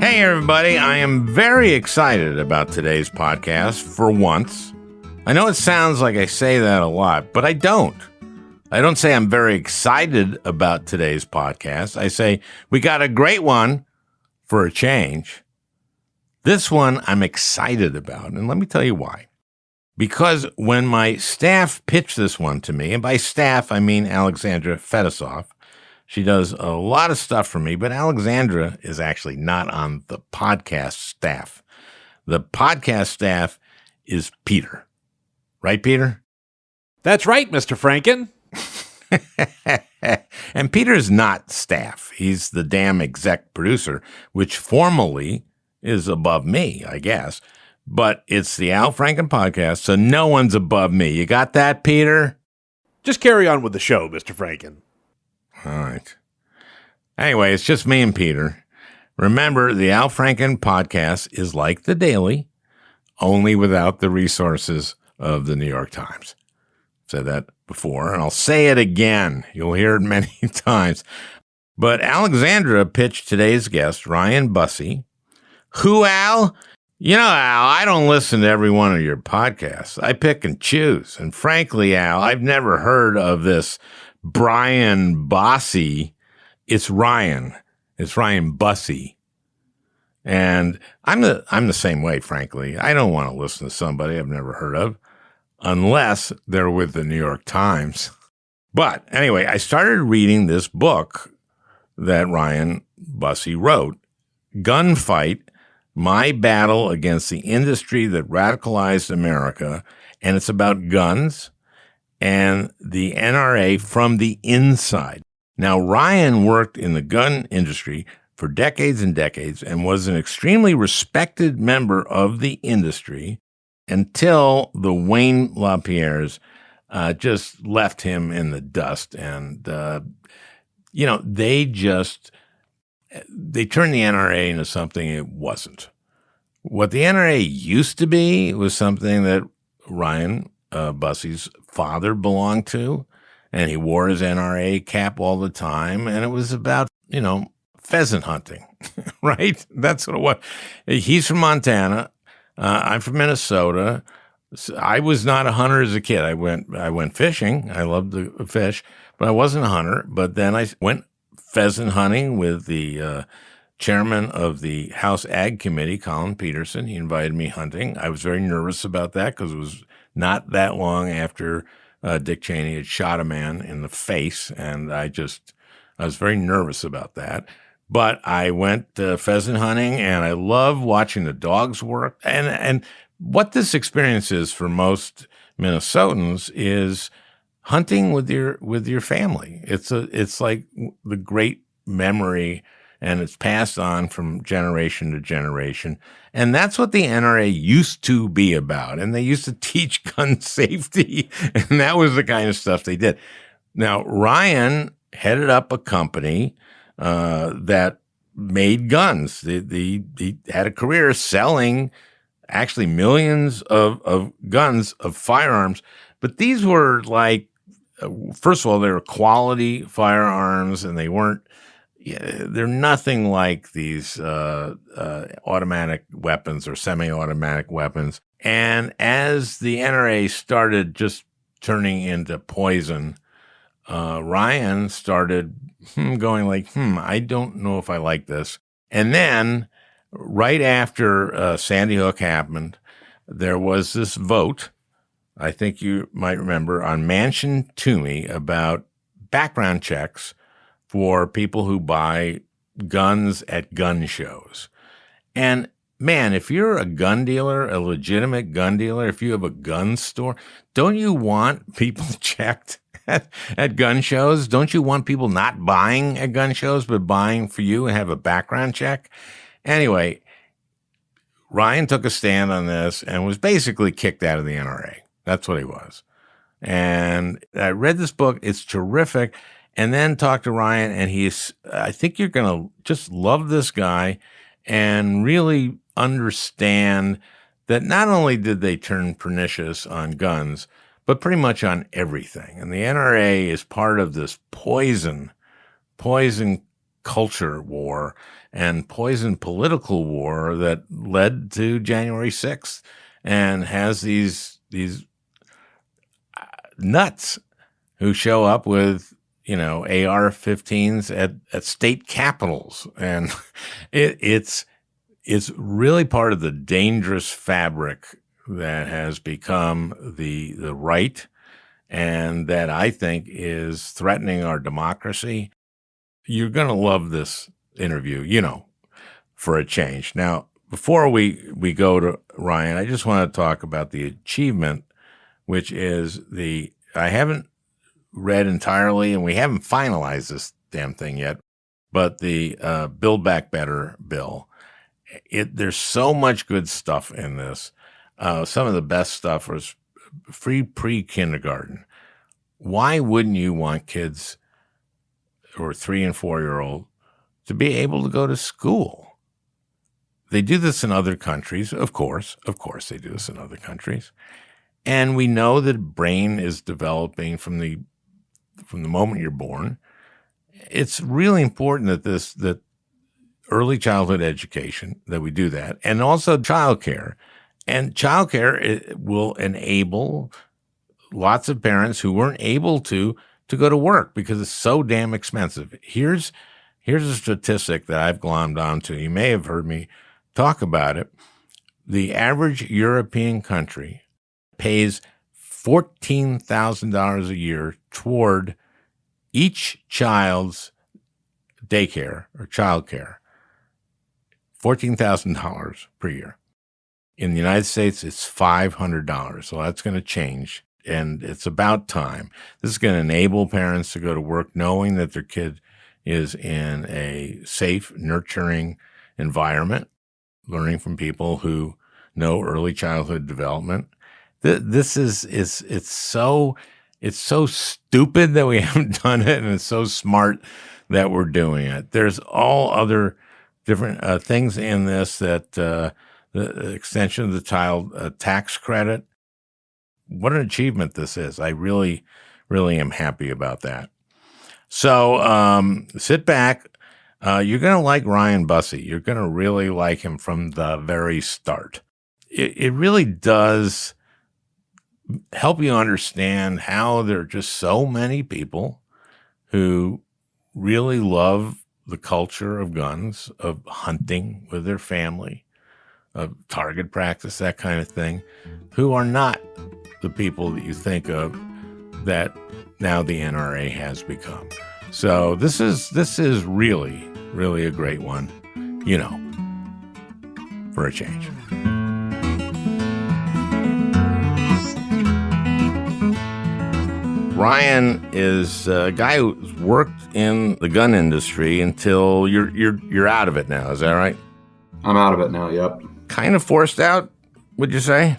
Hey, everybody. I am very excited about today's podcast for once. I know it sounds like I say that a lot, but I don't. I don't say I'm very excited about today's podcast. I say we got a great one for a change. This one I'm excited about, and let me tell you why. Because when my staff pitched this one to me, and by staff I mean Alexandra Fetisov, she does a lot of stuff for me, but Alexandra is actually not on the podcast staff. The podcast staff is Peter. Right, Peter? That's right, Mr. Franken. And Peter's not staff. He's the damn exec producer, which formally is above me, I guess. But it's the Al Franken podcast, so no one's above me. You got that, Peter? Just carry on with the show, Mr. Franken. All right. Anyway, it's just me and Peter. Remember, the Al Franken podcast is like the Daily, only without the resources of the New York Times. I've said that before, and I'll say it again. You'll hear it many times. But Alexandra pitched today's guest, Ryan Busse. Who, Al? You know, Al, I don't listen to every one of your podcasts. I pick and choose. And frankly, Al, I've never heard of this Brian Busse. It's Ryan. It's Ryan Busse. And I'm the same way, frankly. I don't want to listen to somebody I've never heard of unless they're with the New York Times. But anyway, I started reading this book that Ryan Busse wrote, Gunfight, My Battle Against the Industry That Radicalized America. And it's about guns and the NRA from the inside. Now, Ryan worked in the gun industry for decades and decades and was an extremely respected member of the industry until the Wayne LaPierres just left him in the dust. And, they turned the NRA into something it wasn't. What the NRA used to be was something that Ryan Busse's father belonged to, and he wore his NRA cap all the time, and it was about, pheasant hunting, right? That's what it was. He's from Montana. I'm from Minnesota. I was not a hunter as a kid. I went fishing. I loved to fish, but I wasn't a hunter. But then I went pheasant hunting with the chairman of the House Ag Committee, Colin Peterson. He invited me hunting. I was very nervous about that because it was not that long after Dick Cheney had shot a man in the face, and I was very nervous about that. But I went pheasant hunting, and I love watching the dogs work. And what this experience is for most Minnesotans is hunting with your family. It's like the great memory, and it's passed on from generation to generation. And that's what the NRA used to be about. And they used to teach gun safety, and that was the kind of stuff they did. Now, Ryan headed up a company that made guns. He had a career selling actually millions of guns, of firearms. But these were like, first of all, they were quality firearms, and they're nothing like these automatic weapons or semi-automatic weapons. And as the NRA started just turning into poison, Ryan started going like, I don't know if I like this. And then right after Sandy Hook happened, there was this vote, I think you might remember, on Manchin Toomey about background checks for people who buy guns at gun shows. And man, if you're a gun dealer, a legitimate gun dealer, if you have a gun store, don't you want people checked at gun shows? Don't you want people not buying at gun shows, but buying for you and have a background check? Anyway, Ryan took a stand on this and was basically kicked out of the NRA. That's what he was. And I read this book. It's terrific. And then talked to Ryan, and I think you're going to just love this guy and really understand that not only did they turn pernicious on guns, but pretty much on everything. And the NRA is part of this poison culture war and poisoned political war that led to January 6th and has these nuts who show up with, AR-15s at state capitals. And it's really part of the dangerous fabric that has become the right, and that I think is threatening our democracy. You're going to love this interview, for a change. Now, before we go to Ryan, I just want to talk about the achievement, which is I haven't read entirely, and we haven't finalized this damn thing yet, but the Build Back Better bill. There's so much good stuff in this. Some of the best stuff was free pre-kindergarten. Why wouldn't you want kids or 3 and 4-year-old to be able to go to school? They do this in other countries, of course they do this in other countries. And we know that brain is developing from the moment you're born. It's really important that early childhood education, that we do that, and also childcare. And childcare will enable lots of parents who weren't able to go to work because it's so damn expensive. Here's a statistic that I've glommed onto. You may have heard me talk about it. The average European country pays $14,000 a year toward each child's daycare or childcare. $14,000 per year. In the United States, it's $500. So that's going to change. And it's about time. This is going to enable parents to go to work knowing that their kid is in a safe, nurturing environment, learning from people who know early childhood development. This it's so stupid that we haven't done it, and it's so smart that we're doing it. There's all other different things in this, that the extension of the child tax credit. What an achievement this is. I really, really am happy about that. So sit back. You're going to like Ryan Busse. You're going to really like him from the very start. It really does help you understand how there are just so many people who really love the culture of guns, of hunting with their family, of target practice, that kind of thing, who are not the people that you think of that now the NRA has become. So this is really, really a great one, for a change. Ryan is a guy who's worked in the gun industry until you're out of it now. Is that right? I'm out of it now. Yep. Kind of forced out, would you say?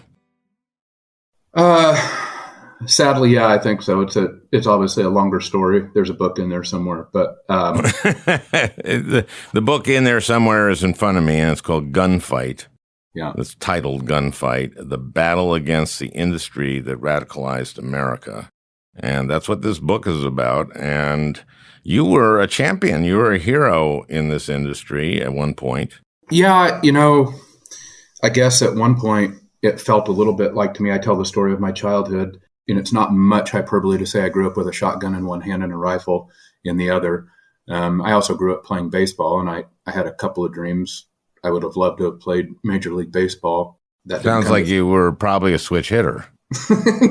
Sadly, yeah, I think so. It's obviously a longer story. There's a book in there somewhere, but the book in there somewhere is in front of me, and it's called Gunfight. Yeah, it's titled Gunfight: The Battle Against the Industry That Radicalized America. And that's what this book is about. And you were a champion. You were a hero in this industry at one point. Yeah, I guess at one point it felt a little bit like, to me, I tell the story of my childhood, and it's not much hyperbole to say I grew up with a shotgun in one hand and a rifle in the other. I also grew up playing baseball, and I had a couple of dreams. I would have loved to have played Major League Baseball. That sounds like you were probably a switch hitter.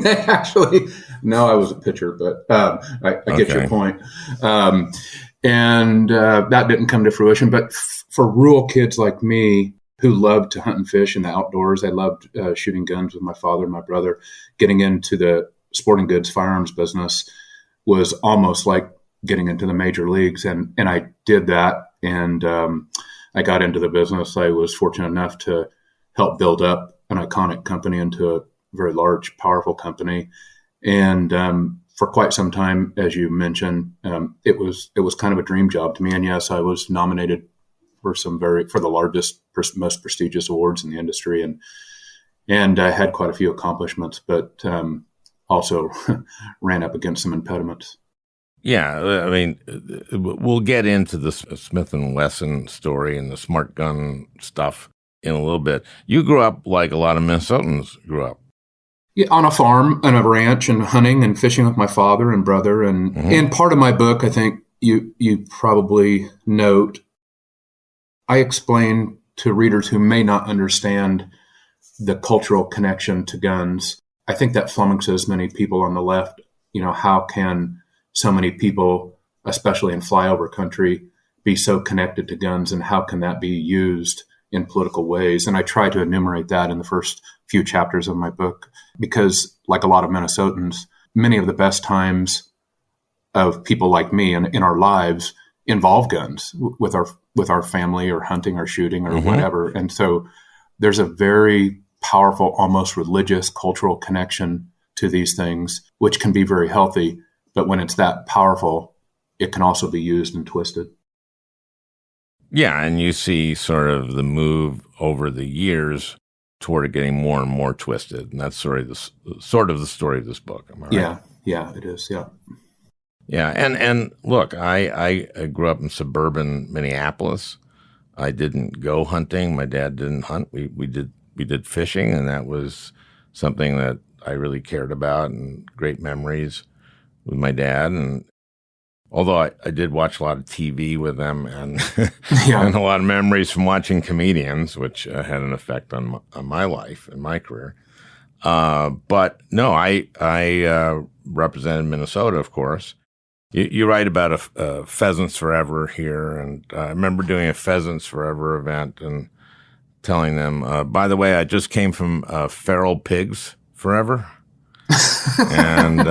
Actually, no, I was a pitcher, but I get your point. And that didn't come to fruition. But for rural kids like me who loved to hunt and fish in the outdoors, I loved shooting guns with my father and my brother. Getting into the sporting goods firearms business was almost like getting into the major leagues. And I did that. And I got into the business. I was fortunate enough to help build up an iconic company into a very large, powerful company. And for quite some time, as you mentioned, it was kind of a dream job to me. And yes, I was nominated for the largest, most prestigious awards in the industry, and I had quite a few accomplishments, but also ran up against some impediments. Yeah, I mean, we'll get into the Smith & Wesson story and the smart gun stuff in a little bit. You grew up like a lot of Minnesotans grew up. Yeah, on a farm and a ranch and hunting and fishing with my father and brother. And in part of my book, I think you probably note, I explain to readers who may not understand the cultural connection to guns. I think that flummoxes many people on the left. How can so many people, especially in flyover country, be so connected to guns, and how can that be used in political ways? And I try to enumerate that in the first few chapters of my book, because like a lot of Minnesotans, many of the best times of people like me in our lives involve guns with our family, or hunting or shooting or whatever. And so there's a very powerful, almost religious, cultural connection to these things, which can be very healthy. But when it's that powerful, it can also be used and twisted. Yeah, and you see sort of the move over the years toward it getting more and more twisted, and that's sort of the story of this book. Am I right? Yeah, it is. Yeah. Yeah, and look, I grew up in suburban Minneapolis. I didn't go hunting. My dad didn't hunt. We did fishing, and that was something that I really cared about, and great memories with my dad. And although I did watch a lot of TV with them, and and a lot of memories from watching comedians, which had an effect on my life and my career. But no, I represented Minnesota, of course. You write about a Pheasants Forever here, and I remember doing a Pheasants Forever event and telling them, by the way, I just came from Feral Pigs Forever. And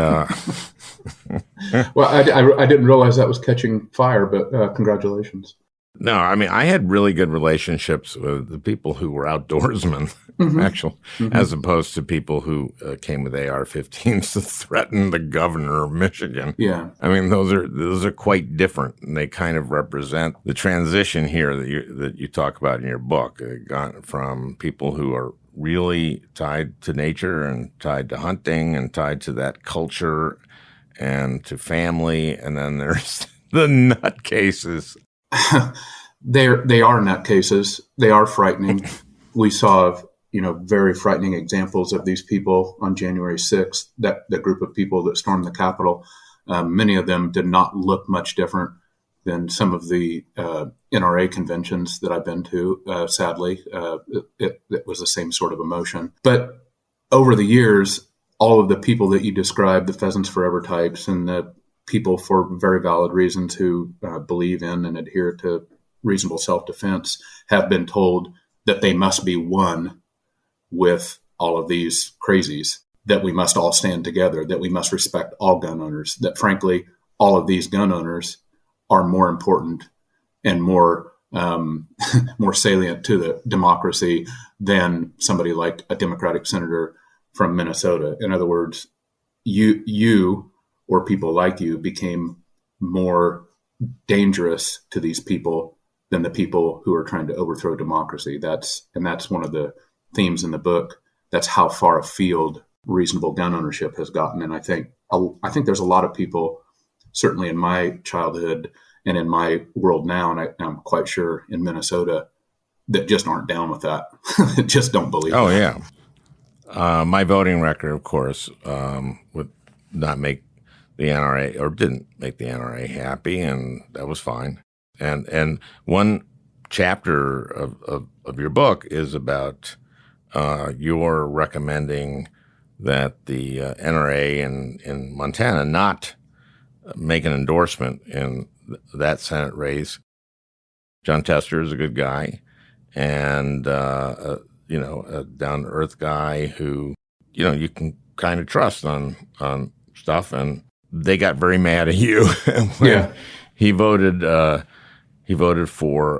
well, I didn't realize that was catching fire, but congratulations. No, I mean, I had really good relationships with the people who were outdoorsmen, actually, as opposed to people who came with AR-15s to threaten the governor of Michigan. Yeah, I mean, those are quite different, and they kind of represent the transition here that you talk about in your book. Gone from people who are really tied to nature and tied to hunting and tied to that culture and to family, and then there's the nutcases. They are nutcases. They are frightening. We saw, very frightening examples of these people on January 6th, that group of people that stormed the Capitol. Many of them did not look much different than some of the NRA conventions that I've been to. Sadly, it was the same sort of emotion. But over the years, all of the people that you described, the Pheasants Forever types, and the people for very valid reasons who believe in and adhere to reasonable self-defense, have been told that they must be one with all of these crazies, that we must all stand together, that we must respect all gun owners, that frankly, all of these gun owners are more important and more more salient to the democracy than somebody like a Democratic senator from Minnesota. In other words, you or people like you became more dangerous to these people than the people who are trying to overthrow democracy. That's one of the themes in the book. That's how far afield reasonable gun ownership has gotten. And I think there's a lot of people, certainly in my childhood and in my world now, and I'm quite sure in Minnesota, that just aren't down with that. That just don't believe Oh, that. yeah. My voting record, of course, would not make the NRA, or didn't make the NRA happy, and that was fine. And one chapter of your book is about your recommending that the NRA in Montana not make an endorsement in that Senate race. John Tester is a good guy, and a down-to-earth guy who you can kind of trust on stuff. And they got very mad at you when he voted for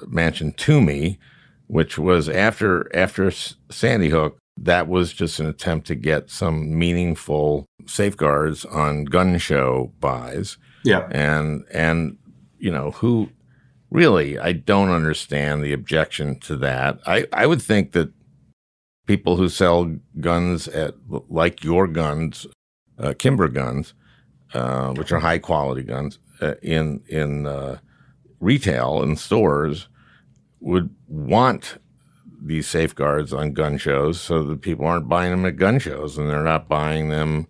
Manchin Toomey, which was after Sandy Hook. That was just an attempt to get some meaningful safeguards on gun show buys. Yeah. And who really, I don't understand the objection to that. I would think that people who sell guns like your guns, Kimber guns, which are high quality guns, in retail and stores would want these safeguards on gun shows so that people aren't buying them at gun shows, and they're not buying them.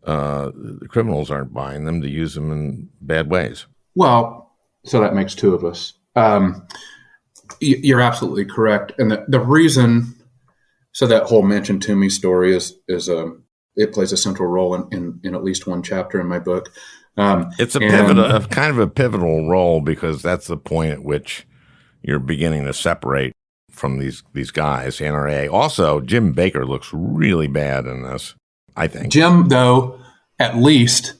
The criminals aren't buying them to use them in bad ways. Well, so that makes two of us. You're absolutely correct. And the reason, so that whole mention to me story is it plays a central role in at least one chapter in my book. It's kind of a pivotal role, because that's the point at which you're beginning to separate from these guys, the NRA. Also, Jim Baker looks really bad in this, I think. Jim, though, at least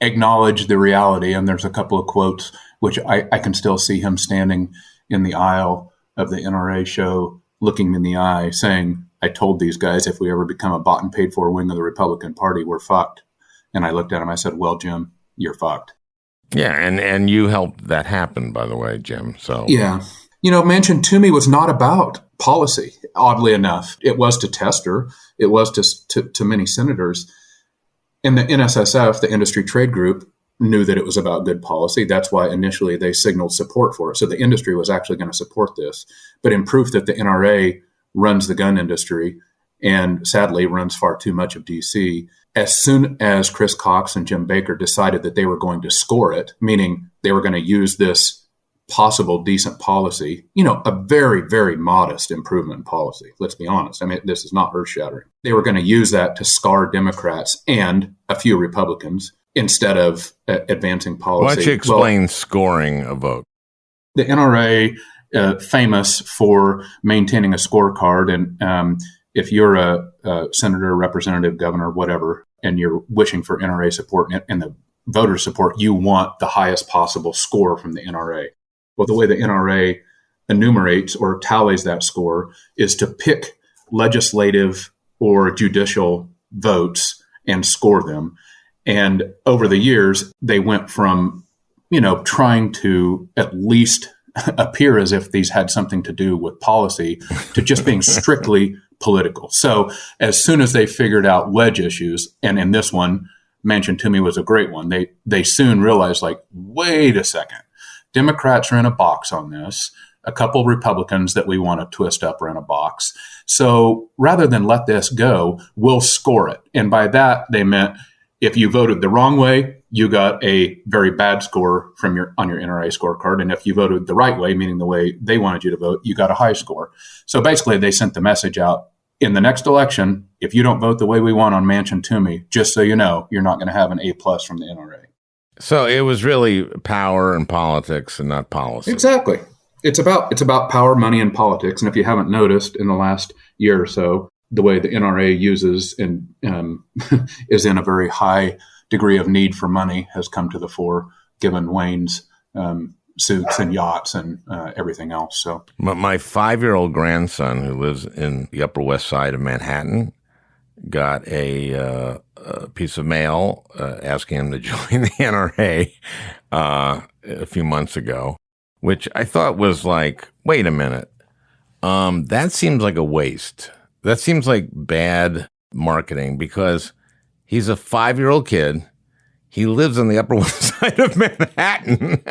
acknowledged the reality, and there's a couple of quotes which I can still see him standing in the aisle of the NRA show, looking me in the eye, saying, "I told these guys if we ever become a bought and paid for wing of the Republican Party, we're fucked." And I looked at him, I said, "Well, Jim, you're fucked." Yeah, and you helped that happen, by the way, Jim. So yeah. Mention to me was not about policy, oddly enough. It was to Tester. It was to many senators. And the NSSF, the industry trade group, knew that it was about good policy. That's why initially they signaled support for it. So the industry was actually going to support this. But in proof that the NRA runs the gun industry and sadly runs far too much of DC, as soon as Chris Cox and Jim Baker decided that they were going to score it, meaning they were going to use this possible decent policy, a very, very modest improvement in policy. Let's be honest. I mean, this is not earth-shattering. They were going to use that to scar Democrats and a few Republicans instead of advancing policy. Why don't you explain scoring a vote? The NRA, famous for maintaining a scorecard, and if you're a senator, representative, governor, whatever, and you're wishing for NRA support and the voter support, you want the highest possible score from the NRA. Well, the way the NRA enumerates or tallies that score is to pick legislative or judicial votes and score them. And over the years, they went from, trying to at least appear as if these had something to do with policy to just being strictly political. So as soon as they figured out wedge issues, and in this one, mentioned to me was a great one, they soon realized, wait a second. Democrats are in a box on this. A couple Republicans that we want to twist up are in a box. So rather than let this go, we'll score it. And by that, they meant if you voted the wrong way, you got a very bad score on your NRA scorecard. And if you voted the right way, meaning the way they wanted you to vote, you got a high score. So basically, they sent the message out, in the next election, if you don't vote the way we want on Manchin Toomey, just so you know, you're not going to have an A+ from the NRA. So it was really power and politics and not policy. Exactly. It's about power, money, and politics. And if you haven't noticed in the last year or so, the way the NRA uses and is in a very high degree of need for money has come to the fore, given Wayne's suits and yachts and everything else. So my 5-year-old grandson, who lives in the Upper West Side of Manhattan, got a piece of mail asking him to join the NRA a few months ago, which I thought was like, wait a minute, that seems like a waste. That seems like bad marketing, because he's a 5-year-old kid. He lives on the Upper West Side of Manhattan.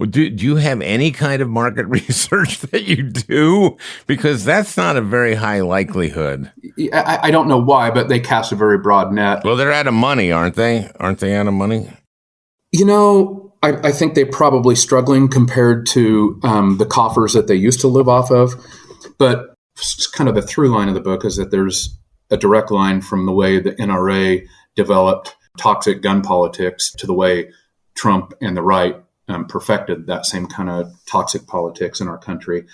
Do you have any kind of market research that you do? Because that's not a very high likelihood. I don't know why, but they cast a very broad net. Well, they're out of money, aren't they? Aren't they out of money? I think they're probably struggling compared to the coffers that they used to live off of. But kind of the through line of the book is that there's a direct line from the way the NRA developed toxic gun politics to the way Trump and the right perfected that same kind of toxic politics in our country.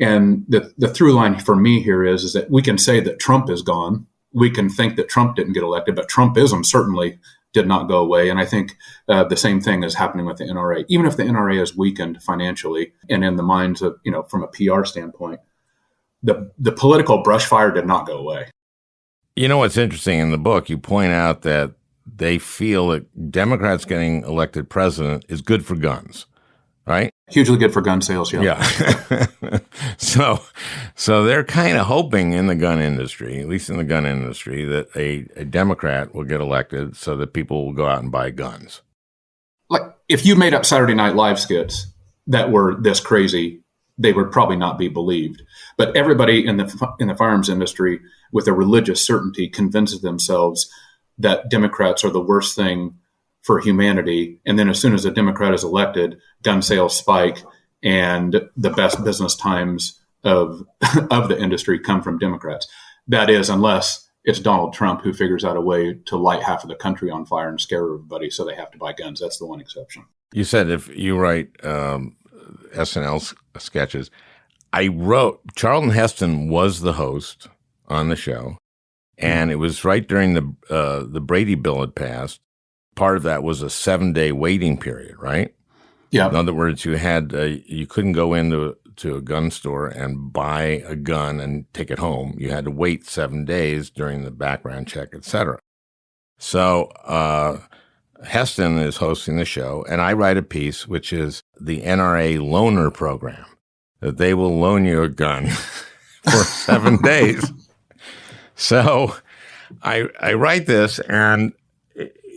And the through line for me here is that we can say that Trump is gone. We can think that Trump didn't get elected, but Trumpism certainly did not go away. And I think the same thing is happening with the NRA. Even if the NRA is weakened financially and in the minds of, from a PR standpoint, the political brush fire did not go away. What's interesting in the book, you point out that they feel that Democrats getting elected president is good for guns. right? Hugely good for gun sales, yeah. Yeah. So they're kind of hoping in the gun industry, at least in the gun industry, that a Democrat will get elected so that people will go out and buy guns. Like, if you made up Saturday Night Live skits that were this crazy, they would probably not be believed. But everybody in the firearms industry, with a religious certainty, convinces themselves that Democrats are the worst thing for humanity. And then as soon as a Democrat is elected, gun sales spike, and the best business times of the industry come from Democrats. That is, unless it's Donald Trump who figures out a way to light half of the country on fire and scare everybody so they have to buy guns. That's the one exception. You said if you write SNL sketches, I wrote, Charlton Heston was the host on the show, and it was right during the Brady bill had passed. Part of that was a 7-day waiting period, right? Yeah. In other words, you couldn't go into a gun store and buy a gun and take it home. You had to wait 7 days during the background check, et cetera. So Heston is hosting the show, and I write a piece, which is the NRA loaner program, that they will loan you a gun for 7 days. So I write this, and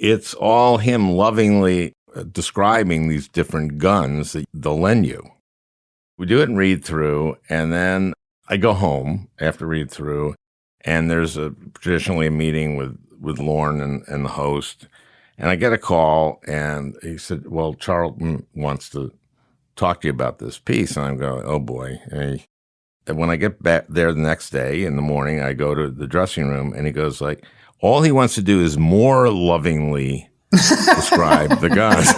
it's all him lovingly describing these different guns that they'll lend you. We do it and read through, and then I go home after read through, and there's traditionally a meeting with Lorne and the host, and I get a call, and he said, well, Charlton wants to talk to you about this piece, and I'm going, oh boy. And when I get back there the next day in the morning, I go to the dressing room, and he goes like, all he wants to do is more lovingly describe the guns.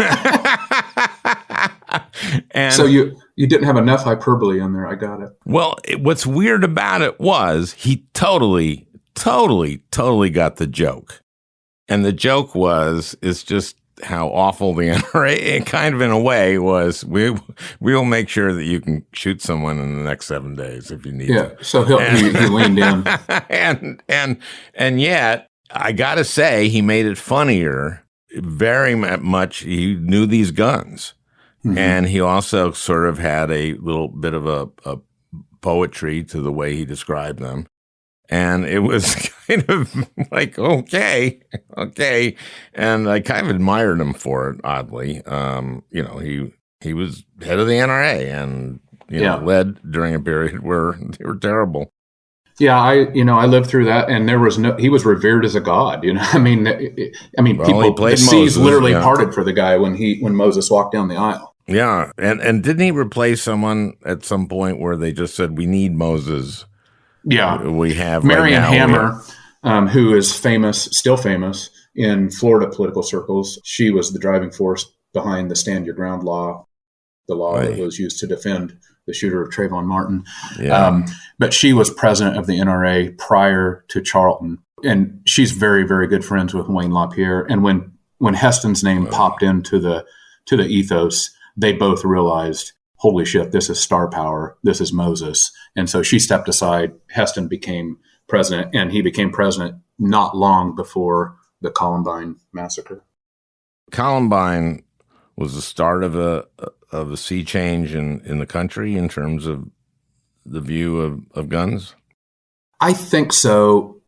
And so you didn't have enough hyperbole in there. I got it. Well, what's weird about it was he totally got the joke. And the joke is just how awful the NRA, kind of in a way, was. We will make sure that you can shoot someone in the next 7 days if you need to. Yeah, so he leaned in. And yet, I got to say, he made it funnier. Very much, he knew these guns. Mm-hmm. And he also sort of had a little bit of a poetry to the way he described them. And it was kind of like, okay. And I kind of admired him for it, oddly. He was head of the NRA and, led during a period where they were terrible. Yeah, I lived through that, and he was revered as a god. I mean, the seas literally parted for the guy when Moses walked down the aisle. Yeah, and didn't he replace someone at some point where they just said, we need Moses? Yeah. We have Marion right now, Hammer, who is still famous in Florida political circles. She was the driving force behind the Stand Your Ground law, the law that was used to defend the shooter of Trayvon Martin. Yeah. But she was president of the NRA prior to Charlton. And she's very, very good friends with Wayne LaPierre. And when Heston's name popped into the ethos, they both realized, holy shit, this is star power. This is Moses. And so she stepped aside. Heston became president, and he became president not long before the Columbine massacre. Columbine was the start of a sea change in the country in terms of the view of guns? I think so.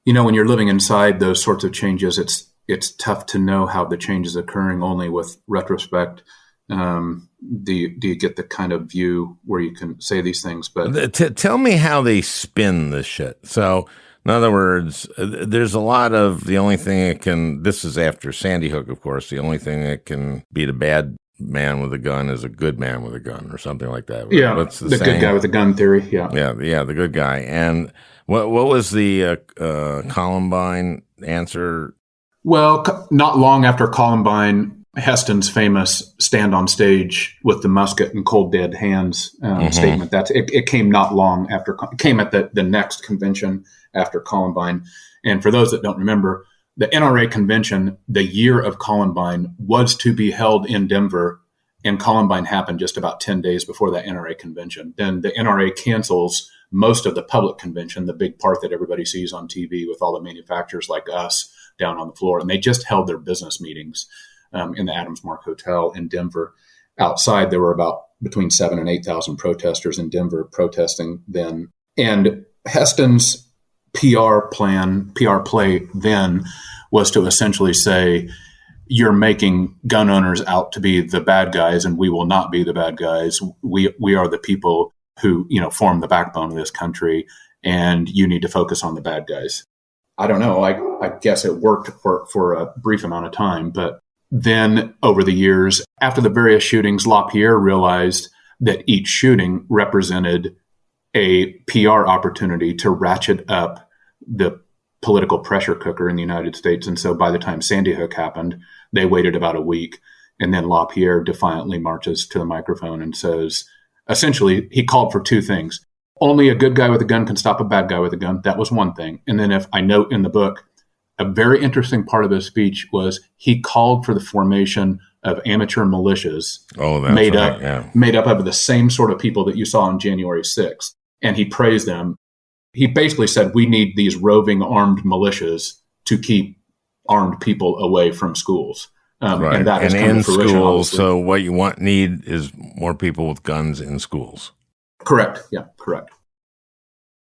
When you're living inside those sorts of changes, it's tough to know how the change is occurring. Only with retrospect do you get the kind of view where you can say these things. But tell me how they spin this shit. So, in other words, there's a lot of the only thing that can. This is after Sandy Hook, of course. The only thing that can beat a bad man with a gun is a good man with a gun, or something like that. Yeah, what's the good guy with a gun theory. Yeah, the good guy. And what was the Columbine answer? Well, not long after Columbine, Heston's famous stand on stage with the musket and cold dead hands statement. It came not long after. It came at the next convention after Columbine. And for those that don't remember, the NRA convention, the year of Columbine, was to be held in Denver, and Columbine happened just about 10 days before that NRA convention. Then the NRA cancels most of the public convention, the big part that everybody sees on TV with all the manufacturers like us down on the floor, and they just held their business meetings in the Adams Mark Hotel in Denver. outside, there were about between 7,000 and 8,000 protesters in Denver protesting then. And Heston's PR play then was to essentially say, you're making gun owners out to be the bad guys, and we will not be the bad guys. We are the people who, form the backbone of this country, and you need to focus on the bad guys. I don't know. I guess it worked for a brief amount of time, but then over the years, after the various shootings, LaPierre realized that each shooting represented a PR opportunity to ratchet up the political pressure cooker in the United States. And so by the time Sandy Hook happened, they waited about a week. And then LaPierre defiantly marches to the microphone and says, essentially, he called for two things. Only a good guy with a gun can stop a bad guy with a gun. That was one thing. And then if I note in the book, a very interesting part of his speech was he called for the formation of amateur militias made up of the same sort of people that you saw on January 6th. And he praised them. He basically said, we need these roving armed militias to keep armed people away from schools. Right. And that has come in to fruition, schools. obviously. So what you need is more people with guns in schools. Correct. Yeah, correct.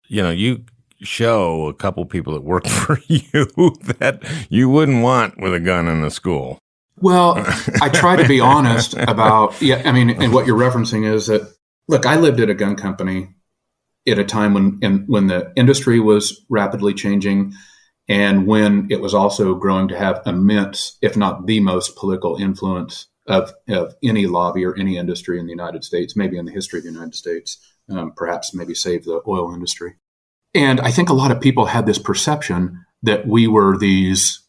You show a couple people that work for you that you wouldn't want with a gun in the school. Well, I try to be honest about, and what you're referencing is that, look, I lived at a gun company at a time when the industry was rapidly changing and when it was also growing to have immense, if not the most political influence of any lobby or any industry in the United States, maybe in the history of the United States, perhaps maybe save the oil industry. And I think a lot of people had this perception that we were these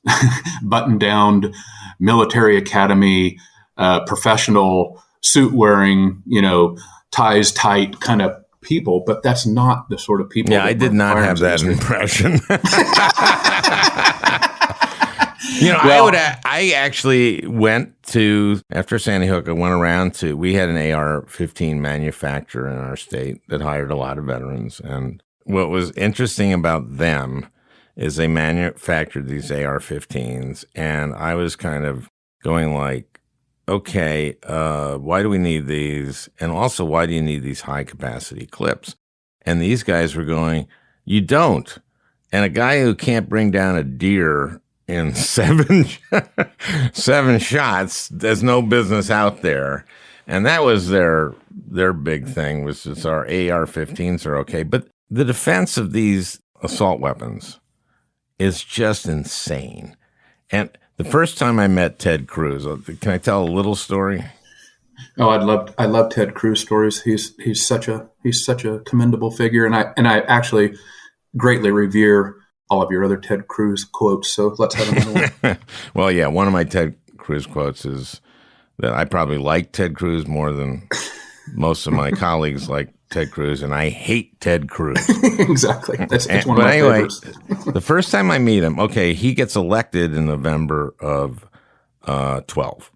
button-down military academy, professional suit-wearing, ties tight kind of people, but that's not the sort of people. Yeah, I did not have that impression. I actually went to, after Sandy Hook, I went around to, we had an AR-15 manufacturer in our state that hired a lot of veterans. And what was interesting about them is they manufactured these AR-15s. And I was kind of going like, okay, why do we need these? And also, why do you need these high-capacity clips? And these guys were going, you don't. And a guy who can't bring down a deer in seven shots, there's no business out there. And that was their big thing, was just our AR-15s are okay. But the defense of these assault weapons is just insane. And the first time I met Ted Cruz, can I tell a little story? Oh, I love Ted Cruz stories. He's such a commendable figure, and I actually greatly revere all of your other Ted Cruz quotes. So let's have another one. Well, yeah, one of my Ted Cruz quotes is that I probably like Ted Cruz more than most of my colleagues like Ted Cruz, and I hate Ted Cruz. Exactly. It's one of my favorites. The first time I meet him, okay, he gets elected in November of 12.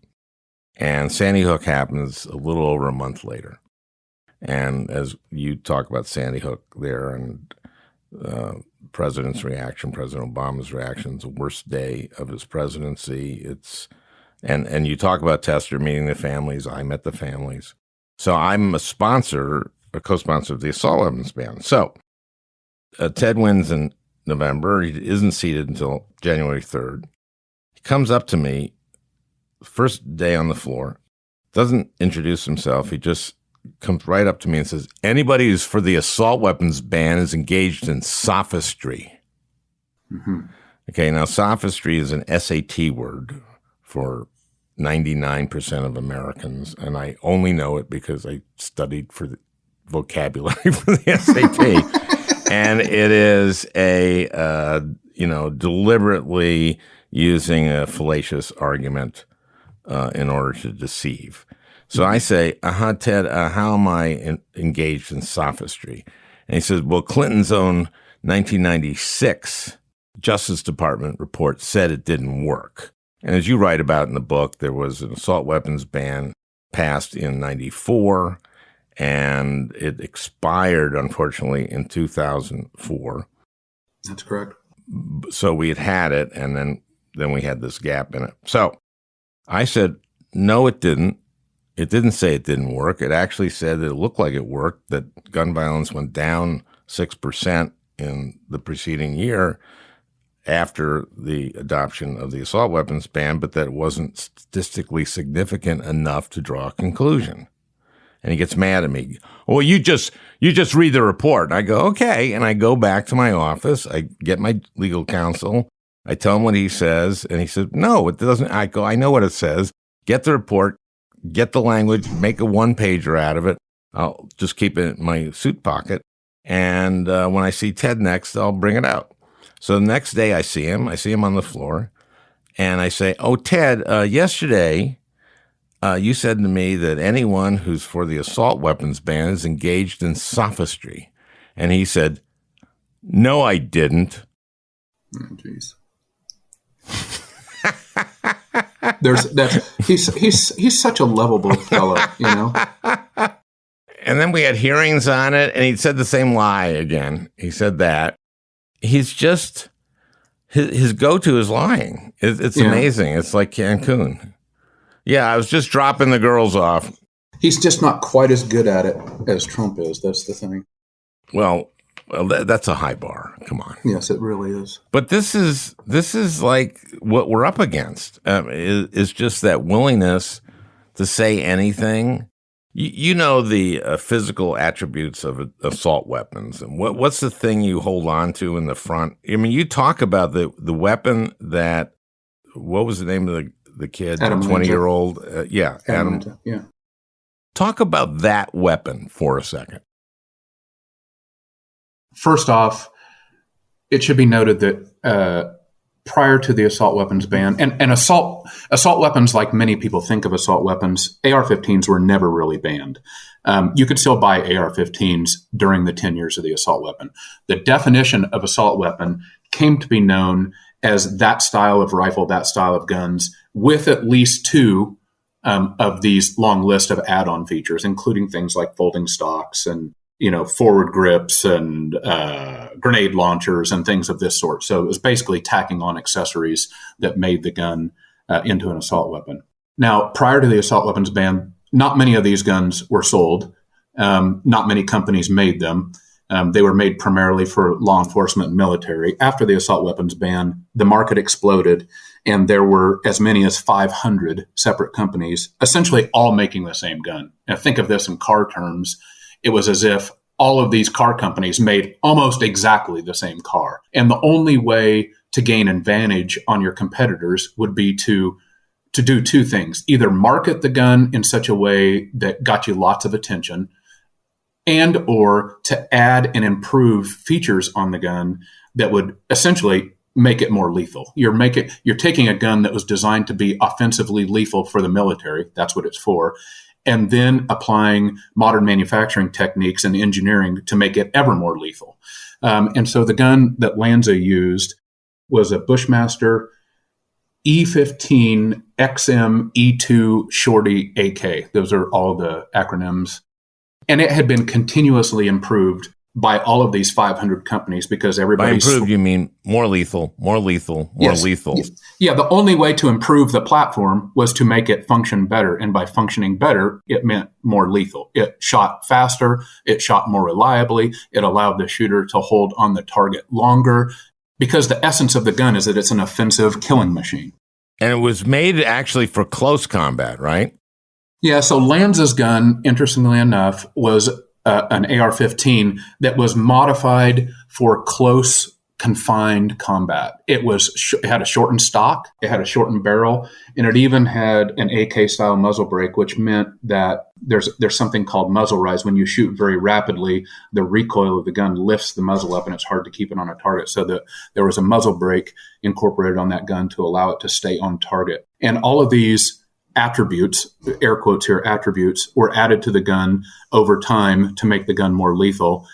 And Sandy Hook happens a little over a month later. And as you talk about Sandy Hook there and president's reaction, President Obama's reaction, it's the worst day of his presidency. And you talk about Tester meeting the families. I met the families. So I'm a co-sponsor of the assault weapons ban. So Ted wins in November. He isn't seated until January 3rd. He comes up to me, first day on the floor, doesn't introduce himself. He just comes right up to me and says, anybody who's for the assault weapons ban is engaged in sophistry. Mm-hmm. Okay, now sophistry is an SAT word for 99% of Americans, and I only know it because I studied for the vocabulary for the SAT. And it is deliberately using a fallacious argument in order to deceive. So I say, Ted, how am I engaged in sophistry? And he says, well, Clinton's own 1996 Justice Department report said it didn't work. And as you write about in the book, there was an assault weapons ban passed in 94, and it expired, unfortunately, in 2004. That's correct. So we had it, and then we had this gap in it. So I said, no, it didn't. It didn't say it didn't work. It actually said that it looked like it worked, that gun violence went down 6% in the preceding year after the adoption of the assault weapons ban, but that it wasn't statistically significant enough to draw a conclusion. And he gets mad at me. Well, you just read the report. And I go, okay. And I go back to my office. I get my legal counsel. I tell him what he says. And he says, no, it doesn't. I go, I know what it says. Get the report, get the language, make a one-pager out of it. I'll just keep it in my suit pocket. And when I see Ted next, I'll bring it out. So the next day I see him on the floor. And I say, oh, Ted, yesterday, you said to me that anyone who's for the assault weapons ban is engaged in sophistry. And he said, no, I didn't. Oh, jeez. He's such a lovable fellow, you know? And then we had hearings on it, and he said the same lie again. He said that. He's just, his go-to is lying. It's amazing. It's like Cancun. Yeah, I was just dropping the girls off. He's just not quite as good at it as Trump is. That's the thing. Well, that's a high bar. Come on. Yes, it really is. But this is like what we're up against. Is just that willingness to say anything. You know the physical attributes of assault weapons, and what's the thing you hold on to in the front? I mean, you talk about the weapon that. What was the name of the kid? Adam, 20-year-old. Adam. Yeah. Talk about that weapon for a second. First off, it should be noted that prior to the assault weapons ban, and assault weapons, like many people think of assault weapons, AR-15s were never really banned. You could still buy AR-15s during the 10 years of the assault weapon. The definition of assault weapon came to be known as that style of rifle, that style of guns, with at least two of these long list of add-on features, including things like folding stocks and forward grips and grenade launchers and things of this sort. So it was basically tacking on accessories that made the gun into an assault weapon. Now, prior to the assault weapons ban, not many of these guns were sold. Not many companies made them. They were made primarily for law enforcement and military. After the assault weapons ban, the market exploded, and there were as many as 500 separate companies, essentially all making the same gun. Now, think of this in car terms. It was as if all of these car companies made almost exactly the same car. And the only way to gain advantage on your competitors would be to do two things: either market the gun in such a way that got you lots of attention, and or to add and improve features on the gun that would essentially make it more lethal. You're taking a gun that was designed to be offensively lethal for the military. That's what it's for. And then applying modern manufacturing techniques and engineering to make it ever more lethal. And so the gun that Lanza used was a Bushmaster E15 XM E2 Shorty AK. Those are all the acronyms. And it had been continuously improved by all of these 500 companies because everybody... By improved, you mean more lethal. Yes. Lethal. Yeah, the only way to improve the platform was to make it function better. And by functioning better, it meant more lethal. It shot faster. It shot more reliably. It allowed the shooter to hold on the target longer because the essence of the gun is that it's an offensive killing machine. And it was made actually for close combat, right? Yeah, so Lanza's gun, interestingly enough, was an AR-15 that was modified for close, confined combat. It had a shortened stock, it had a shortened barrel, and it even had an AK-style muzzle brake, which meant that there's something called muzzle rise. When you shoot very rapidly, the recoil of the gun lifts the muzzle up, and it's hard to keep it on a target. So there was a muzzle brake incorporated on that gun to allow it to stay on target. And all of these attributes, air quotes here, attributes, were added to the gun over time to make the gun more lethal,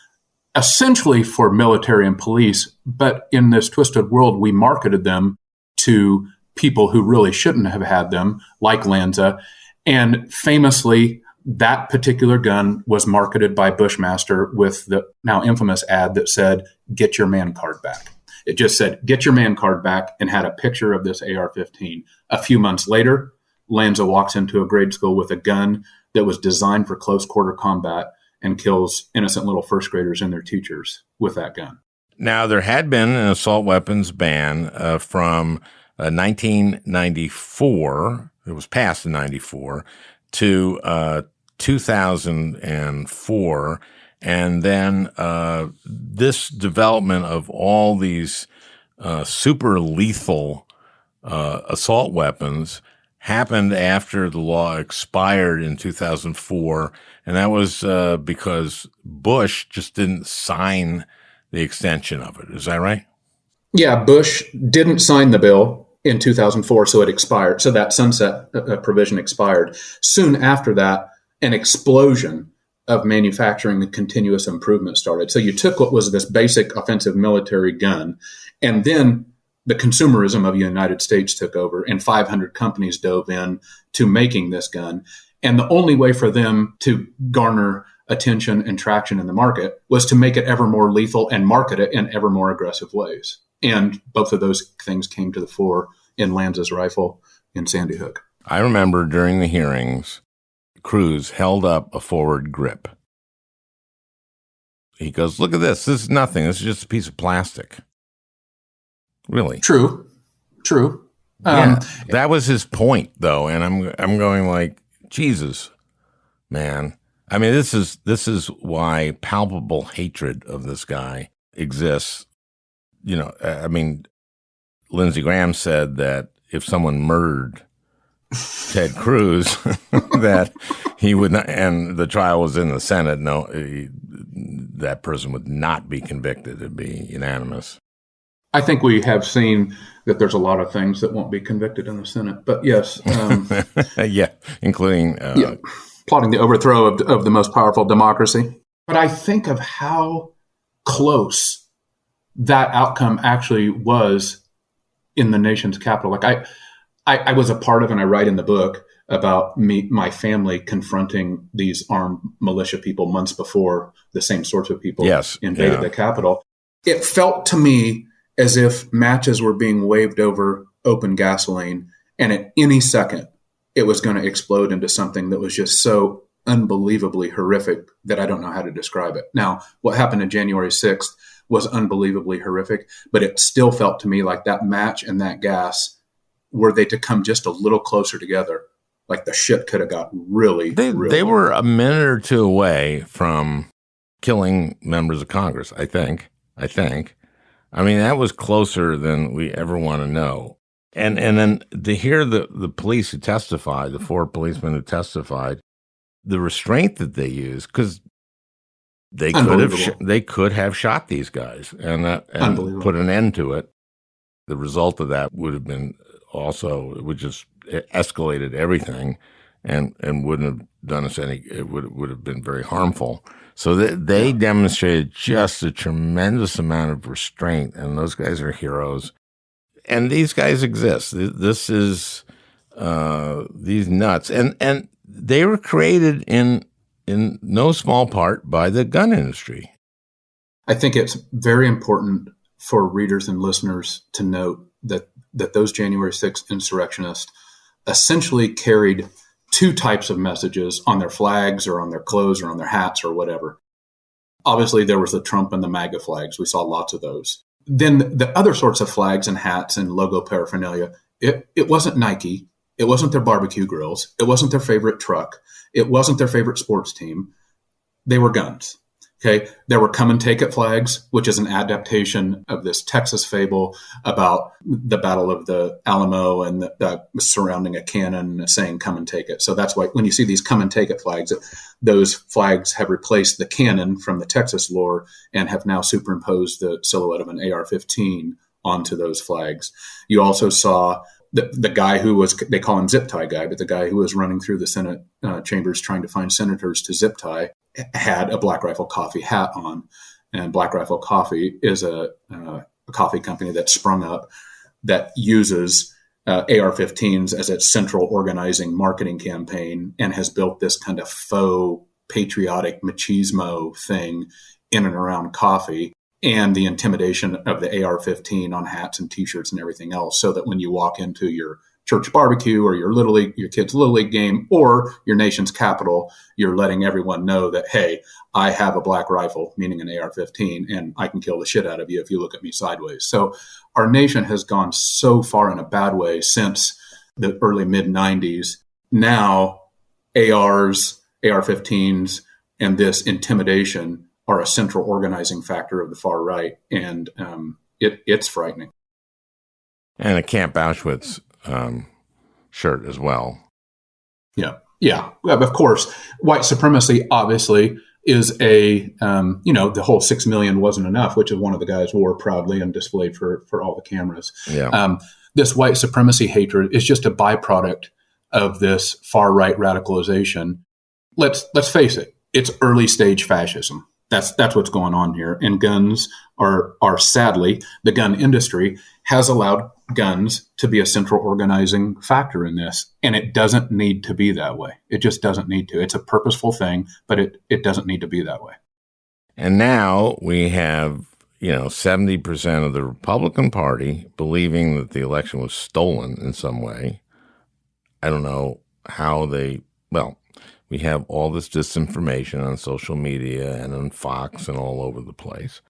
essentially for military and police. But in this twisted world, we marketed them to people who really shouldn't have had them, like Lanza. And famously, that particular gun was marketed by Bushmaster with the now infamous ad that said, "Get your man card back." It just said, "Get your man card back," and had a picture of this AR-15. A few months later, Lanza walks into a grade school with a gun that was designed for close quarter combat and kills innocent little first graders and their teachers with that gun. Now, there had been an assault weapons ban from 1994. It was passed in 94 to 2004. And then this development of all these super lethal assault weapons happened after the law expired in 2004. And that was because Bush just didn't sign the extension of it. Is that right? Yeah, Bush didn't sign the bill in 2004, so it expired. So that sunset provision expired. Soon after that, an explosion of manufacturing and continuous improvement started. So you took what was this basic offensive military gun, and then the consumerism of the United States took over, and 500 companies dove in to making this gun. And the only way for them to garner attention and traction in the market was to make it ever more lethal and market it in ever more aggressive ways. And both of those things came to the fore in Lanza's rifle in Sandy Hook. I remember during the hearings, Cruz held up a forward grip. He goes, "Look at this. This is nothing. This is just a piece of plastic." Really? True. Yeah, that was his point, though, and I'm going like, Jesus, man. I mean, this is why palpable hatred of this guy exists. You know, I mean, Lindsey Graham said that if someone murdered Ted Cruz, that he would not, and the trial was in the Senate, that person would not be convicted. It'd be unanimous. I think we have seen that there's a lot of things that won't be convicted in the Senate. But yes. Yeah, including... plotting the overthrow of the most powerful democracy. But I think of how close that outcome actually was in the nation's capital. Like I was a part of, and I write in the book about my family confronting these armed militia people months before the same sorts of people invaded the Capitol. It felt to me as if matches were being waved over open gasoline, and at any second, it was going to explode into something that was just so unbelievably horrific that I don't know how to describe it. Now, what happened on January 6th was unbelievably horrific, but it still felt to me like that match and that gas, were they to come just a little closer together, like the shit could have got really. They were a minute or two away from killing members of Congress, I think. I mean, that was closer than we ever want to know. And then to hear the police who testified, the 4 policemen who testified, the restraint that they used, because they could have shot these guys and put an end to it. The result of that would have been it would just escalated everything, and wouldn't have done us any. It would have been very harmful. So they demonstrated just a tremendous amount of restraint, and those guys are heroes. And these guys exist. This is these nuts, and they were created in no small part by the gun industry. I think it's very important for readers and listeners to note that those January 6th insurrectionists essentially carried 2 types of messages on their flags or on their clothes or on their hats or whatever. Obviously, there was the Trump and the MAGA flags. We saw lots of those. Then the other sorts of flags and hats and logo paraphernalia, it wasn't Nike. It wasn't their barbecue grills. It wasn't their favorite truck. It wasn't their favorite sports team. They were guns. Okay. There were come and take it flags, which is an adaptation of this Texas fable about the Battle of the Alamo and the surrounding a cannon saying come and take it. So that's why when you see these come and take it flags, those flags have replaced the cannon from the Texas lore and have now superimposed the silhouette of an AR-15 onto those flags. You also saw the guy who was, they call him zip tie guy, but the guy who was running through the Senate chambers trying to find senators to zip tie had a Black Rifle Coffee hat on. And Black Rifle Coffee is a coffee company that sprung up that uses AR-15s as its central organizing marketing campaign and has built this kind of faux patriotic machismo thing in and around coffee and the intimidation of the AR-15 on hats and T-shirts and everything else, so that when you walk into your church barbecue or your kid's little league game or your nation's capital, you're letting everyone know that, hey, I have a black rifle, meaning an AR-15, and I can kill the shit out of you if you look at me sideways. So our nation has gone so far in a bad way since the early mid-90s. Now ARs, AR-15s, and this intimidation are a central organizing factor of the far right, and it's frightening. And a Camp Auschwitz shirt as well. Yeah. Of course, white supremacy obviously is the whole 6 million wasn't enough, which is one of the guys wore proudly and displayed for all the cameras. Yeah. This white supremacy hatred is just a byproduct of this far right radicalization. Let's face it, it's early stage fascism. That's what's going on here. And guns are sadly, the gun industry has allowed guns to be a central organizing factor in this. And it doesn't need to be that way. It just doesn't need to. It's a purposeful thing, but it doesn't need to be that way. And now we have, 70% of the Republican Party believing that the election was stolen in some way. I don't know how we have all this disinformation on social media and on Fox and all over the place.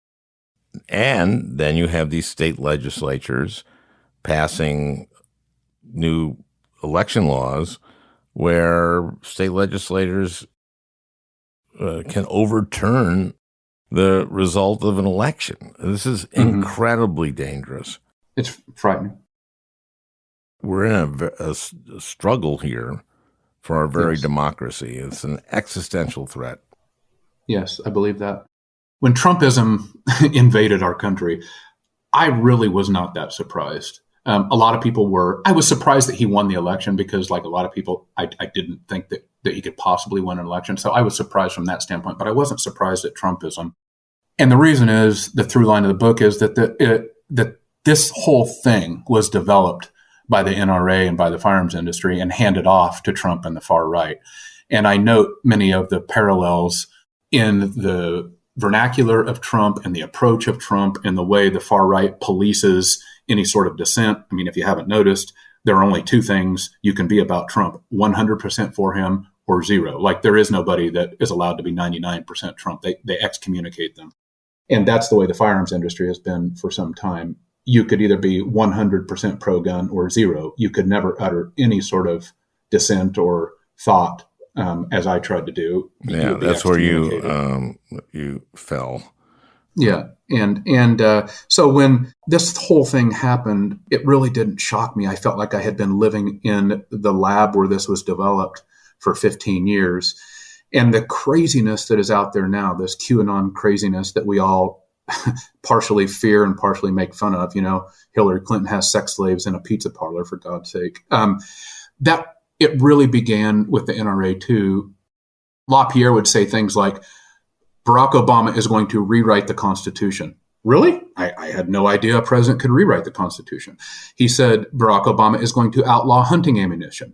And then you have these state legislatures passing new election laws where state legislators can overturn the result of an election. This is incredibly dangerous. It's frightening. We're in a struggle here for our very democracy. It's an existential threat. Yes, I believe that. When Trumpism invaded our country, I really was not that surprised. A lot of people were. I was surprised that he won the election because, like a lot of people, I didn't think that he could possibly win an election. So I was surprised from that standpoint, but I wasn't surprised at Trumpism. And the reason is, the through line of the book is that that this whole thing was developed by the NRA and by the firearms industry and handed off to Trump and the far right. And I note many of the parallels in the vernacular of Trump and the approach of Trump and the way the far right polices any sort of dissent. I mean, if you haven't noticed, there are only two things you can be about Trump: 100% for him or zero. Like, there is nobody that is allowed to be 99% Trump. They excommunicate them. And that's the way the firearms industry has been for some time. You could either be 100% pro-gun or zero. You could never utter any sort of dissent or thought, as I tried to do. Yeah, that's where you fell. Yeah, and so when this whole thing happened, it really didn't shock me. I felt like I had been living in the lab where this was developed for 15 years. And the craziness that is out there now, this QAnon craziness that we all partially fear and partially make fun of. Hillary Clinton has sex slaves in a pizza parlor, for God's sake. That it really began with the NRA too. LaPierre would say things like, Barack Obama is going to rewrite the Constitution. Really? I had no idea a president could rewrite the Constitution. He said Barack Obama is going to outlaw hunting ammunition.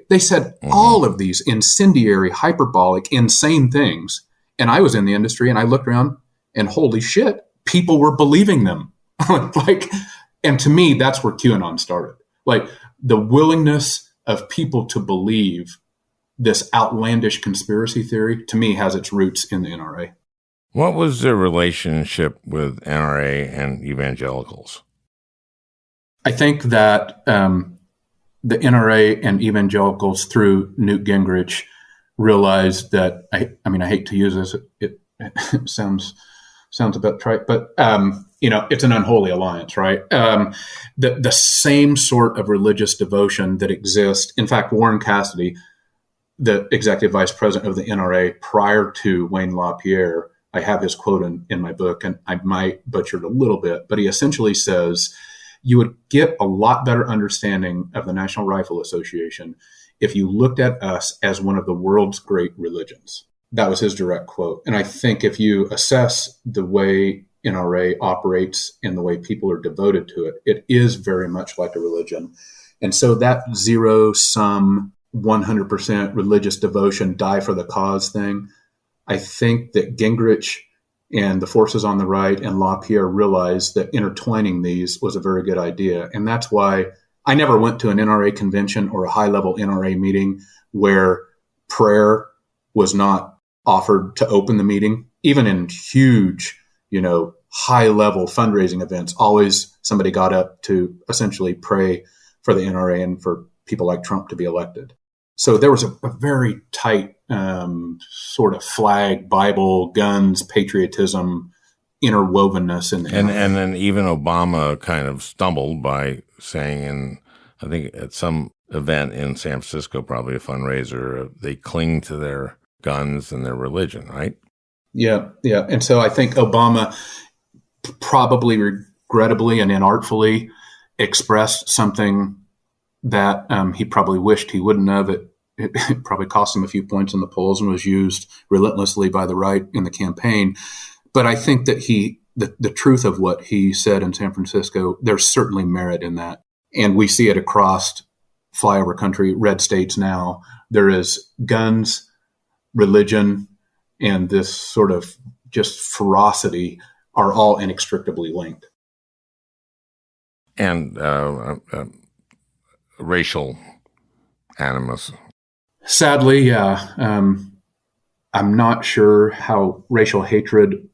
They said all of these incendiary, hyperbolic, insane things. And I was in the industry and I looked around and holy shit, people were believing them. And to me, that's where QAnon started. Like, the willingness of people to believe this outlandish conspiracy theory, to me, has its roots in the NRA. What was the relationship with NRA and evangelicals? I think that the NRA and evangelicals, through Newt Gingrich, realized that, I hate to use this, it sounds a bit trite, but it's an unholy alliance, right? The same sort of religious devotion that exists. In fact, Warren Cassidy, the executive vice president of the NRA prior to Wayne LaPierre, I have his quote in my book, and I might butcher it a little bit, but he essentially says, you would get a lot better understanding of the National Rifle Association if you looked at us as one of the world's great religions. That was his direct quote. And I think if you assess the way NRA operates and the way people are devoted to it, it is very much like a religion. And so that zero-sum, 100% religious devotion, die for the cause thing, I think that Gingrich and the forces on the right and LaPierre realized that intertwining these was a very good idea. And that's why I never went to an NRA convention or a high-level NRA meeting where prayer was not offered to open the meeting. Even in huge, high-level fundraising events, always somebody got up to essentially pray for the NRA and for people like Trump to be elected. So there was a very tight sort of flag, Bible, guns, patriotism, interwovenness in there. And then even Obama kind of stumbled by saying I think at some event in San Francisco, probably a fundraiser, they cling to their guns and their religion, right? Yeah. And so I think Obama probably regrettably and inartfully expressed something that he probably wished he wouldn't have. It probably cost him a few points in the polls and was used relentlessly by the right in the campaign. But I think that the truth of what he said in San Francisco, there's certainly merit in that. And we see it across flyover country, red states now. There is guns, religion, and this sort of just ferocity are all inextricably linked. And racial animus. Sadly, yeah. I'm not sure how racial hatred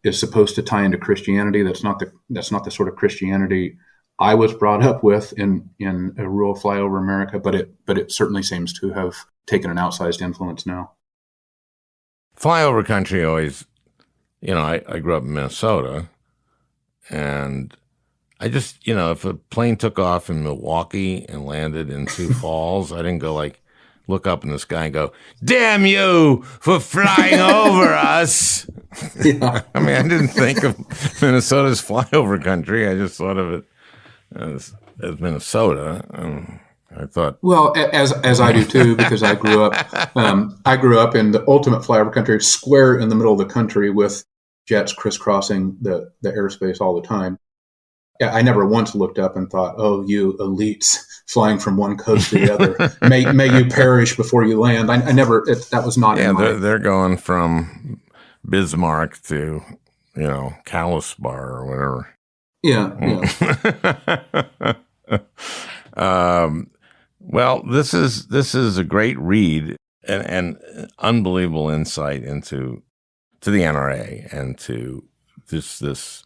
is supposed to tie into Christianity. That's not the sort of Christianity I was brought up with in a rural flyover America, but it certainly seems to have taken an outsized influence now. Flyover country always, I grew up in Minnesota, and I just, if a plane took off in Milwaukee and landed in Sioux Falls, I didn't go look up in the sky and go, "Damn you for flying over us." Yeah. I mean, I didn't think of Minnesota's flyover country. I just thought of it as Minnesota. I thought, well, as I do too, because I grew up in the ultimate flyover country, square in the middle of the country with jets crisscrossing the airspace all the time. I never once looked up and thought, "Oh, you elites flying from one coast to the other, may you perish before you land." I never. That was not. Yeah, in my... they're going from Bismarck to Kalispar or whatever. Yeah. Well, this is a great read and unbelievable insight into the NRA and to this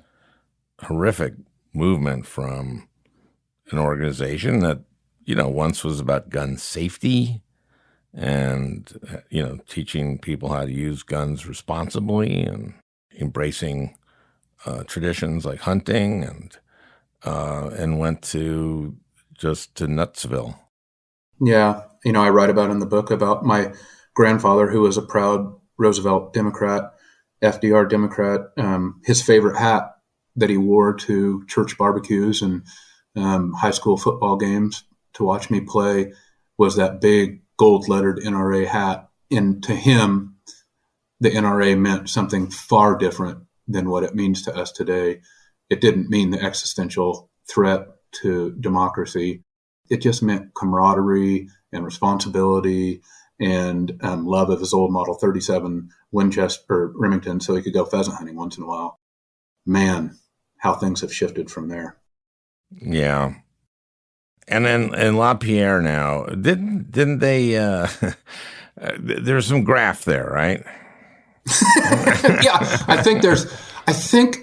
horrific movement from an organization that once was about gun safety and teaching people how to use guns responsibly and embracing traditions like hunting and went to Nutsville. Yeah. I write about in the book about my grandfather, who was a proud Roosevelt Democrat, FDR Democrat. His favorite hat that he wore to church barbecues and high school football games to watch me play was that big gold-lettered NRA hat. And to him, the NRA meant something far different than what it means to us today. It didn't mean the existential threat to democracy. It just meant camaraderie and responsibility and love of his old Model 37 Winchester or Remington so he could go pheasant hunting once in a while. Man, how things have shifted from there. Yeah. And then in LaPierre now, didn't they there's some graft there, right? Yeah, I think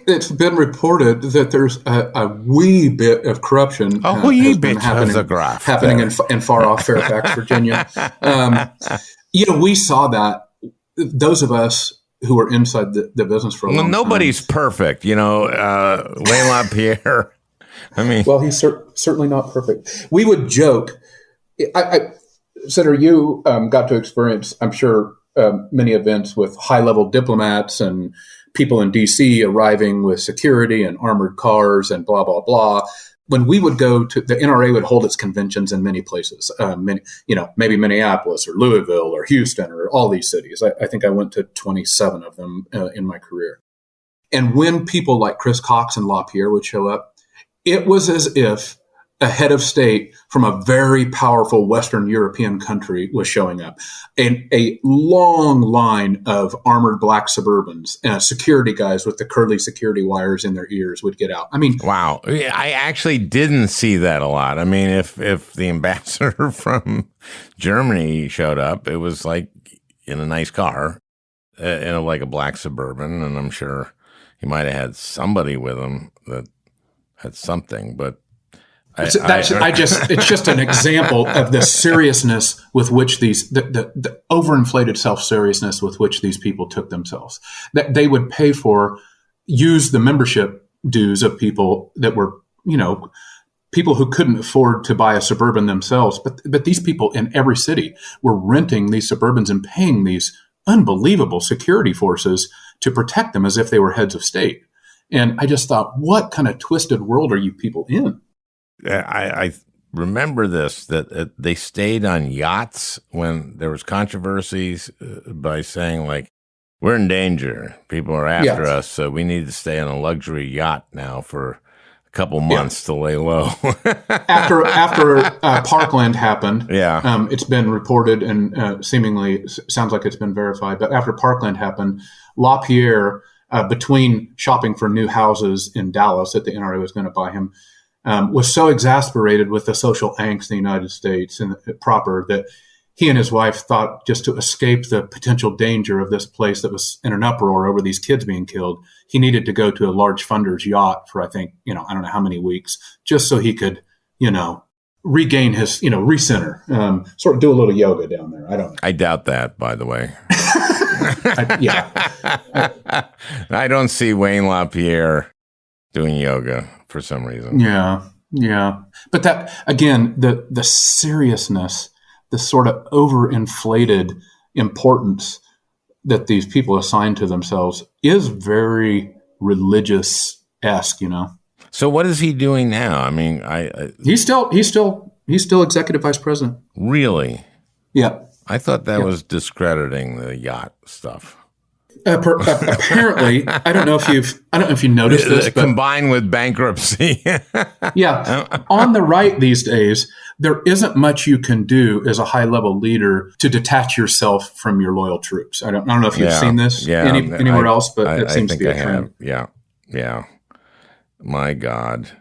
it's been reported that there's a wee bit of corruption. Happening in far off Fairfax, Virginia. We saw that. Those of us who were inside the business for a long time. Nobody's perfect, Wayne LaPierre. I mean, well, he's certainly not perfect. We would joke. Senator, you got to experience, I'm sure, many events with high-level diplomats and people in D.C. arriving with security and armored cars and blah, blah, blah. When we would go to the NRA would hold its conventions in many places, maybe Minneapolis or Louisville or Houston or all these cities. I think I went to 27 of them in my career. And when people like Chris Cox and LaPierre would show up, it was as if a head of state from a very powerful Western European country was showing up. And a long line of armored black Suburbans, security guys with the curly security wires in their ears would get out. I mean, wow. I actually didn't see that a lot. I mean, if the ambassador from Germany showed up, it was like in a nice car, like a black Suburban, and I'm sure he might have had somebody with him that had something, but it's just an example of the seriousness with which the overinflated self-seriousness with which these people took themselves. That they would use the membership dues of people that were, people who couldn't afford to buy a Suburban themselves. But these people in every city were renting these Suburbans and paying these unbelievable security forces to protect them as if they were heads of state. And I just thought, what kind of twisted world are you people in? I remember this, that they stayed on yachts when there was controversies by saying, like, we're in danger. People are after us, so we need to stay on a luxury yacht now for a couple months to lay low. After Parkland happened, it's been reported and seemingly sounds like it's been verified, but after Parkland happened, LaPierre, between shopping for new houses in Dallas that the NRA was going to buy him, was so exasperated with the social angst in the United States and proper that he and his wife thought, just to escape the potential danger of this place that was in an uproar over these kids being killed, he needed to go to a large funder's yacht for, I think, I don't know how many weeks, just so he could, regain his, recenter, sort of do a little yoga down there. I don't know. I doubt that, by the way. I don't see Wayne LaPierre doing yoga for some reason. Yeah. But that, again, the seriousness, the sort of overinflated importance that these people assign to themselves is very religious-esque, So what is he doing now? I mean, he's still executive vice president. Really? Yeah. I thought that was discrediting the yacht stuff. Apparently, I don't know if you noticed this, but combined with bankruptcy. On the right these days, there isn't much you can do as a high-level leader to detach yourself from your loyal troops. I don't know if you've seen this anywhere else, but it seems to be a trend. Yeah. My God.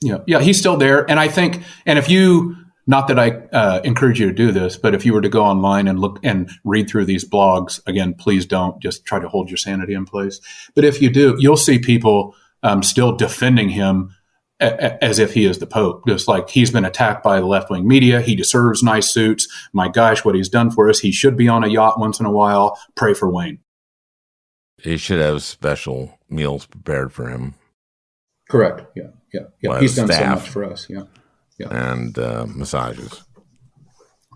Yeah, he's still there, and I think, and if you. Not that I encourage you to do this, but if you were to go online and look and read through these blogs, again, please don't. Just try to hold your sanity in place. But if you do, you'll see people still defending him as if he is the Pope. Just like, he's been attacked by the left-wing media. He deserves nice suits. My gosh, what he's done for us. He should be on a yacht once in a while. Pray for Wayne. He should have special meals prepared for him. Correct. Yeah. He's done so much for us. Yeah. And massages.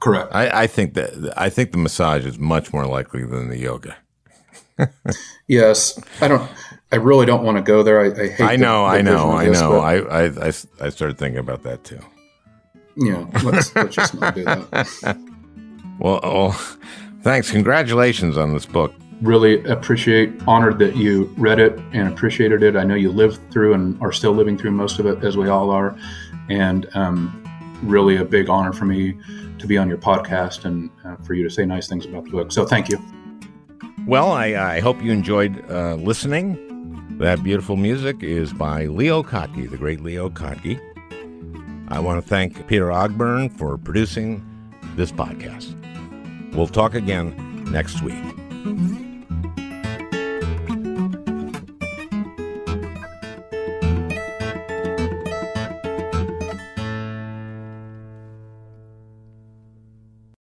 Correct. I think the massage is much more likely than the yoga. Yes, I really don't want to go there. I hate. I know. I started thinking about that too. Yeah, let's just not do that. Well, thanks. Congratulations on this book. Really honored that you read it and appreciated it. I know you lived through and are still living through most of it, as we all are. And really a big honor for me to be on your podcast and for you to say nice things about the book. So thank you. Well, I hope you enjoyed listening. That beautiful music is by Leo Kottke, the great Leo Kottke. I want to thank Peter Ogburn for producing this podcast. We'll talk again next week.